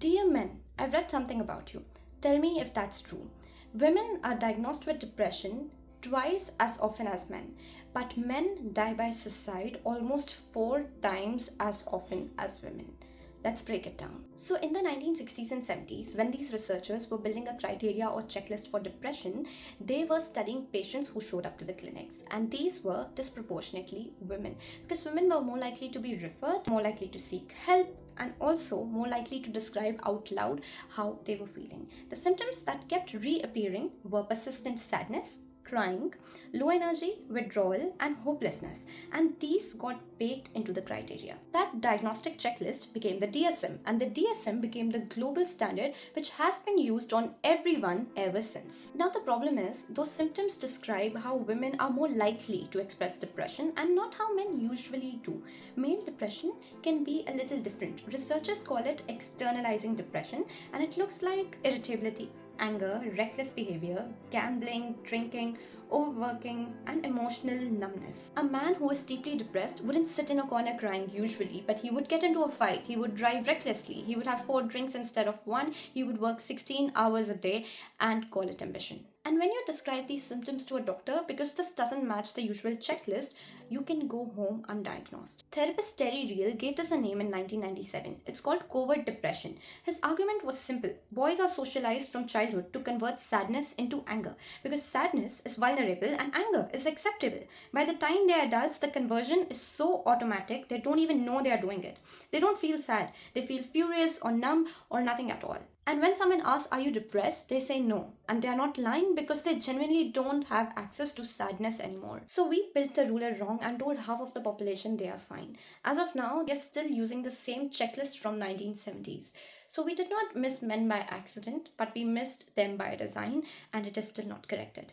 Dear men, I've read something about you. Tell me if that's true. Women are diagnosed with depression twice as often as men, but men die by suicide almost four times as often as women. Let's break it down. So, in the 1960s and 70s, when these researchers were building a criteria or checklist for depression, they were studying patients who showed up to the clinics, and these were disproportionately women because women were more likely to be referred, more likely to seek help, and also more likely to describe out loud how they were feeling. The symptoms that kept reappearing were persistent sadness, crying, low energy, withdrawal, and hopelessness, and these got baked into the criteria. That diagnostic checklist became the DSM, and the DSM became the global standard which has been used on everyone ever since. Now, the problem is, those symptoms describe how women are more likely to express depression and not how men usually do. Male depression can be a little different. Researchers call it externalizing depression, and it looks like irritability, anger, reckless behavior, gambling, drinking, overworking, and emotional numbness. A man who is deeply depressed wouldn't sit in a corner crying usually, but he would get into a fight, he would drive recklessly, he would have four drinks instead of one, he would work 16 hours a day and call it ambition. And when you describe these symptoms to a doctor, because this doesn't match the usual checklist, you can go home undiagnosed. Therapist Terry Real gave this a name in 1997. It's called covert depression. His argument was simple. Boys are socialized from childhood to convert sadness into anger because sadness is vulnerable and anger is acceptable. By the time they're adults, the conversion is so automatic they don't even know they are doing it. They don't feel sad, they feel furious or numb or nothing at all. And when someone asks, are you depressed? They say no. And they are not lying because they genuinely don't have access to sadness anymore. So we built the ruler wrong and told half of the population they are fine. As of now, we are still using the same checklist from 1970s. So we did not miss men by accident, but we missed them by design, and it is still not corrected.